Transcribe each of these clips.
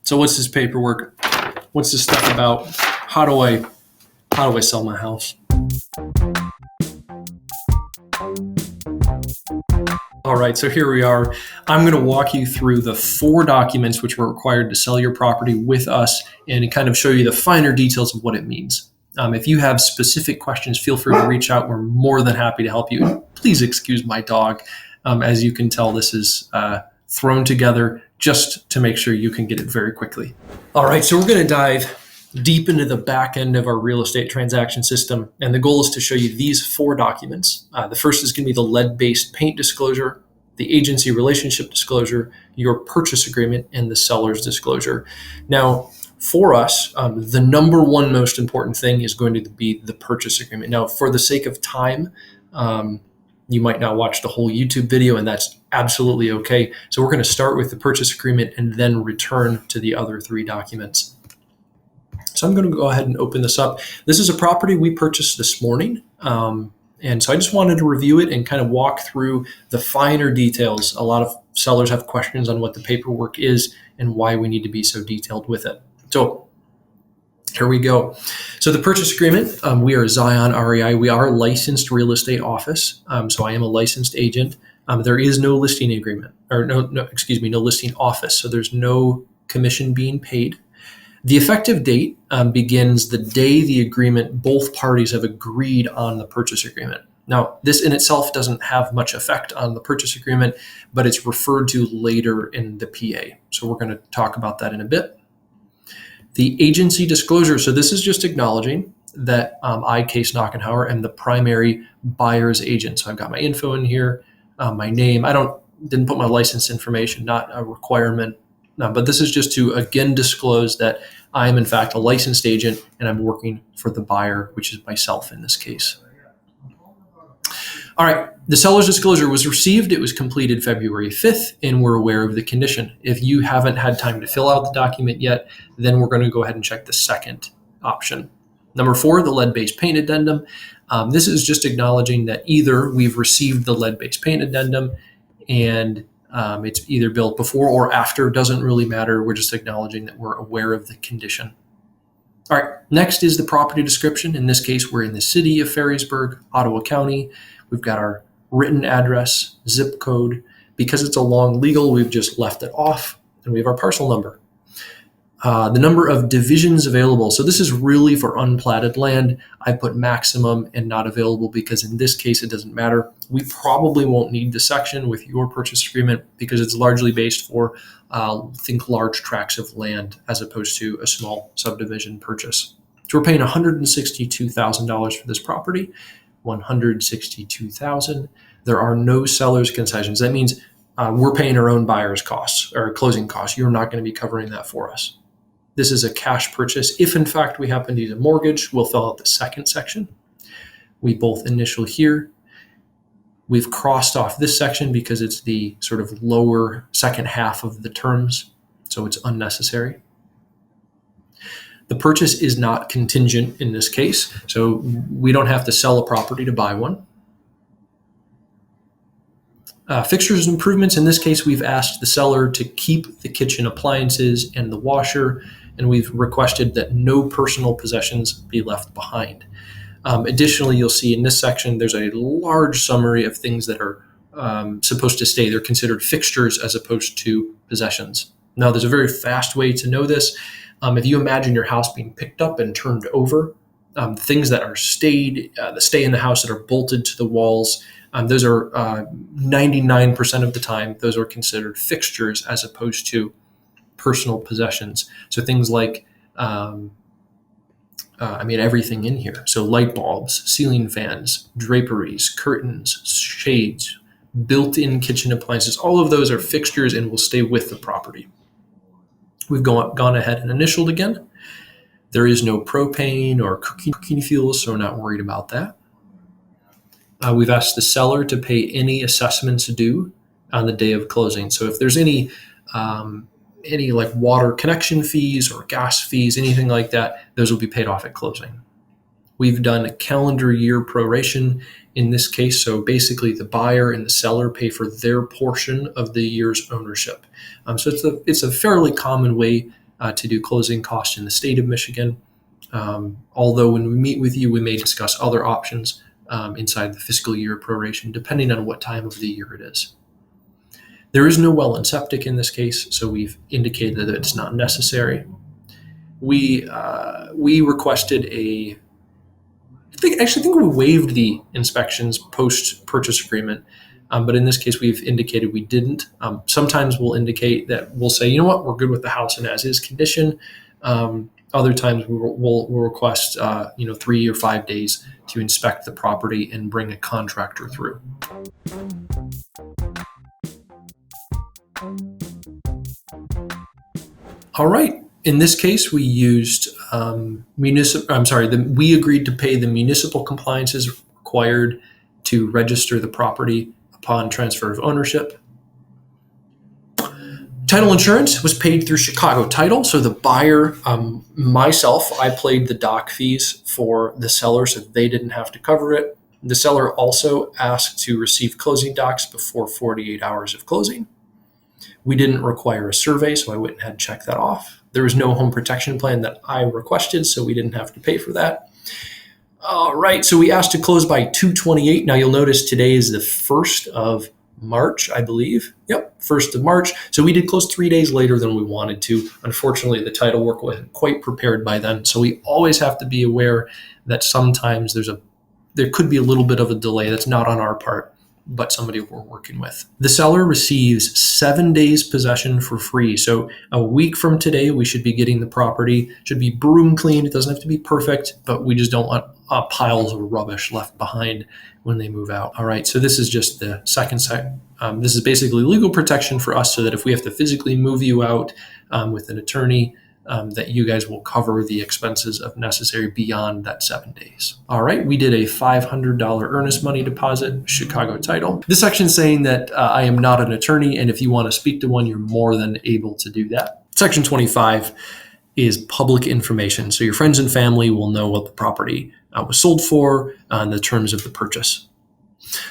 So what's this paperwork? What's this stuff about? How do I sell my house? All right, so here we are. I'm going to walk you through the 4 documents which were required to sell your property with us and kind of show you the finer details of what it means. If you have specific questions, feel free to reach out. We're more than happy to help you. Please excuse my dog. As you can tell, this is thrown together just to make sure you can get it very quickly. All right, so we're going to dive deep into the back end of our real estate transaction system. And the goal is to show you these 4 documents. The first is going to be the lead-based paint disclosure, the agency relationship disclosure, your purchase agreement, and the seller's disclosure. Now, for us, the number one most important thing is going to be the purchase agreement. Now, for the sake of time, you might not watch the whole YouTube video, and that's absolutely okay. So we're going to start with the purchase agreement and then return to the other 3 documents. So I'm going to go ahead and open this up. This is a property we purchased this morning. And so I just wanted to review it and kind of walk through the finer details. A lot of sellers have questions on what the paperwork is and why we need to be so detailed with it. So here we go. So the purchase agreement, we are Zion REI. We are a licensed real estate office. So I am a licensed agent. There is no listing agreement, or no listing office. So there's no commission being paid. The effective date begins the day the agreement, both parties have agreed on the purchase agreement. Now, this in itself doesn't have much effect on the purchase agreement, but it's referred to later in the PA. So we're going to talk about that in a bit. The agency disclosure. So this is just acknowledging that I, Case Knockenhauer, am the primary buyer's agent. So I've got my info in here, my name. Didn't put my license information, not a requirement. No, but this is just to, again, disclose that I am, in fact, a licensed agent and I'm working for the buyer, which is myself in this case. All right, the seller's disclosure was received. It was completed February 5th, and we're aware of the condition. If you haven't had time to fill out the document yet, then we're going to go ahead and check the second option. Number 4, the lead-based paint addendum. This is just acknowledging that either we've received the lead-based paint addendum and it's either built before or after, doesn't really matter. We're just acknowledging that we're aware of the condition. All right, next is the property description. In this case, we're in the city of Ferrysburg, Ottawa County. We've got our written address, zip code. Because it's a long legal, we've just left it off, and we have our parcel number. The number of divisions available. So this is really for unplatted land. I put maximum and not available because in this case, it doesn't matter. We probably won't need the section with your purchase agreement because it's largely based for, think large tracts of land as opposed to a small subdivision purchase. So we're paying $162,000 for this property, $162,000. There are no seller's concessions. That means we're paying our own buyer's costs or closing costs. You're not going to be covering that for us. This is a cash purchase. If in fact we happen to use a mortgage, we'll fill out the second section. We both initial here. We've crossed off this section because it's the sort of lower second half of the terms, so it's unnecessary. The purchase is not contingent in this case, so we don't have to sell a property to buy one. Fixtures and improvements. In this case, we've asked the seller to keep the kitchen appliances and the washer, and we've requested that no personal possessions be left behind. Additionally, you'll see in this section, there's a large summary of things that are supposed to stay. They're considered fixtures as opposed to possessions. Now, there's a very fast way to know this. If you imagine your house being picked up and turned over, things that are that stay in the house that are bolted to the walls, those are 99% of the time, those are considered fixtures as opposed to personal possessions. So things like, everything in here. So light bulbs, ceiling fans, draperies, curtains, shades, built-in kitchen appliances, all of those are fixtures and will stay with the property. We've gone ahead and initialed again. There is no propane or cooking fuel, so we're not worried about that. We've asked the seller to pay any assessments due on the day of closing. So if there's any like water connection fees or gas fees, anything like that, those will be paid off at closing. We've done a calendar year proration in this case. So basically the buyer and the seller pay for their portion of the year's ownership. So it's a fairly common way to do closing costs in the state of Michigan. Although when we meet with you, we may discuss other options inside the fiscal year proration, depending on what time of the year it is. There is no well and septic in this case, so we've indicated that it's not necessary. We requested I think we waived the inspections post-purchase agreement, but in this case, we've indicated we didn't. Sometimes we'll indicate that we'll say, you know what, we're good with the house in as-is condition. Other times we'll request 3 or 5 days to inspect the property and bring a contractor through. All right. In this case, we used we agreed to pay the municipal compliances required to register the property upon transfer of ownership. Title insurance was paid through Chicago Title. So the buyer, myself, I paid the dock fees for the seller so they didn't have to cover it. The seller also asked to receive closing docs before 48 hours of closing. We didn't require a survey, so I went ahead and checked that off. There was no home protection plan that I requested, so we didn't have to pay for that. All right, so we asked to close by 2/28. Now you'll notice today is the 1st of March, I believe. Yep, 1st of March. So we did close 3 days later than we wanted to. Unfortunately, the title work wasn't quite prepared by then. So we always have to be aware that sometimes there could be a little bit of a delay that's not on our part, but somebody we're working with. The seller receives 7 days possession for free. So a week from today, we should be getting the property. It should be broom cleaned. It doesn't have to be perfect, but we just don't want piles of rubbish left behind when they move out. All right, so this is just the second side. This is basically legal protection for us so that if we have to physically move you out with an attorney, that you guys will cover the expenses if necessary beyond that 7 days. All right, we did a $500 earnest money deposit, Chicago Title. This section is saying that I am not an attorney, and if you want to speak to one, you're more than able to do that. Section 25 is public information. So your friends and family will know what the property was sold for and the terms of the purchase.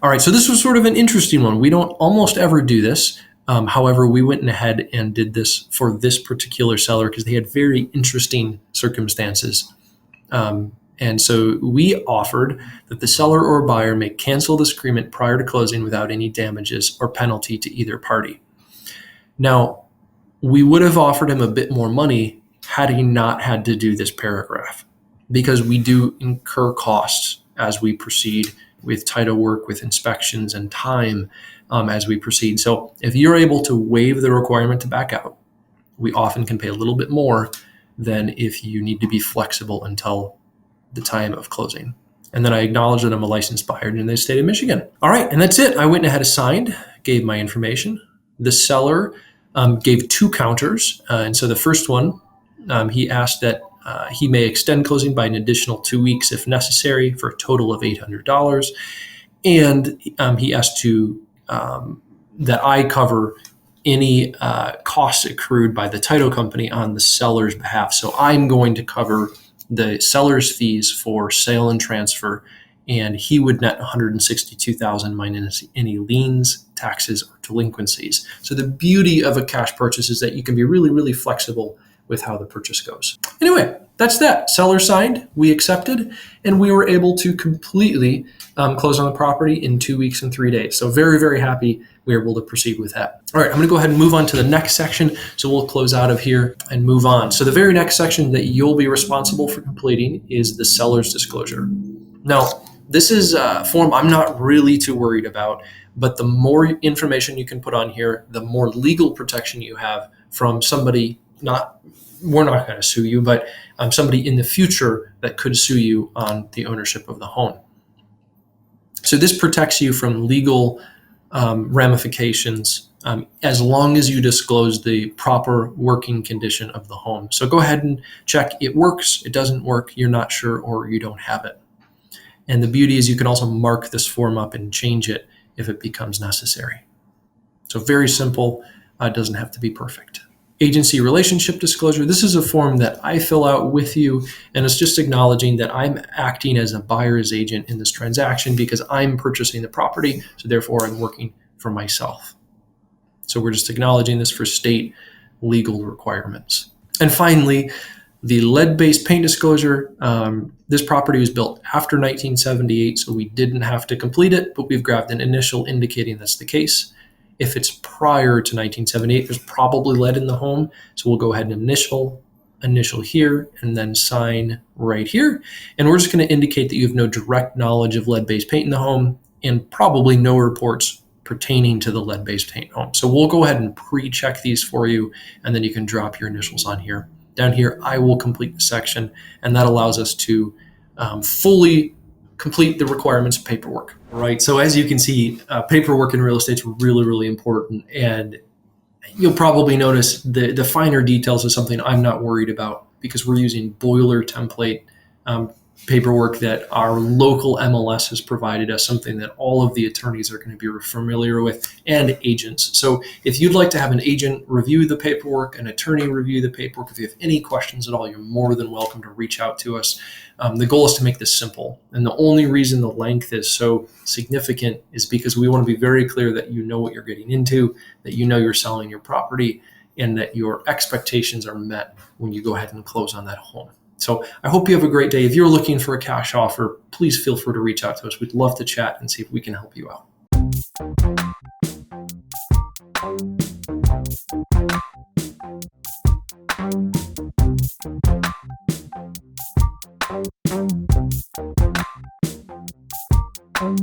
All right, so this was sort of an interesting one. We don't almost ever do this. However, we went ahead and did this for this particular seller because they had very interesting circumstances. And so we offered that the seller or buyer may cancel this agreement prior to closing without any damages or penalty to either party. Now, we would have offered him a bit more money had he not had to do this paragraph, because we do incur costs as we proceed with title work, with inspections and time as we proceed. So if you're able to waive the requirement to back out, we often can pay a little bit more than if you need to be flexible until the time of closing. And then I acknowledge that I'm a licensed buyer in the state of Michigan. All right, and that's it. I went ahead and signed, gave my information. The seller gave 2 counters. And so the first one, he asked that he may extend closing by an additional 2 weeks if necessary for a total of $800. And he asked that I cover any costs accrued by the title company on the seller's behalf. So I'm going to cover the seller's fees for sale and transfer, and he would net $162,000 minus any liens, taxes, or delinquencies. So the beauty of a cash purchase is that you can be really, really flexible with how the purchase goes. Anyway, that's that. Seller signed, we accepted, and we were able to completely close on the property in 2 weeks and 3 days. So very, very happy we were able to proceed with that. All right, I'm gonna go ahead and move on to the next section. So we'll close out of here and move on. So the very next section that you'll be responsible for completing is the seller's disclosure. Now, this is a form I'm not really too worried about, but the more information you can put on here, the more legal protection you have from somebody we're not going to sue you, but somebody in the future that could sue you on the ownership of the home. So this protects you from legal ramifications as long as you disclose the proper working condition of the home. So go ahead and check it works, it doesn't work, you're not sure, or you don't have it. And the beauty is you can also mark this form up and change it if it becomes necessary. So very simple, it doesn't have to be perfect. Agency relationship disclosure. This is a form that I fill out with you, and it's just acknowledging that I'm acting as a buyer's agent in this transaction because I'm purchasing the property, so therefore I'm working for myself. So we're just acknowledging this for state legal requirements. And finally, the lead-based paint disclosure. This property was built after 1978, so we didn't have to complete it, but we've grabbed an initial indicating that's the case. If it's prior to 1978, there's probably lead in the home, so we'll go ahead and initial here, and then sign right here. And we're just going to indicate that you have no direct knowledge of lead-based paint in the home and probably no reports pertaining to the lead-based paint home. So we'll go ahead and pre-check these for you, and then you can drop your initials on here. Down here, I will complete the section, and that allows us to fully complete the requirements of paperwork. All right. So as you can see, paperwork in real estate is really, really important. And you'll probably notice the finer details is something I'm not worried about, because we're using boiler template paperwork that our local MLS has provided us, something that all of the attorneys are going to be familiar with, and agents. So if you'd like to have an agent review the paperwork, an attorney review the paperwork, if you have any questions at all, you're more than welcome to reach out to us. The goal is to make this simple. And the only reason the length is so significant is because we want to be very clear that you know what you're getting into, that you know you're selling your property, and that your expectations are met when you go ahead and close on that home. So I hope you have a great day. If you're looking for a cash offer, please feel free to reach out to us. We'd love to chat and see if we can help you out.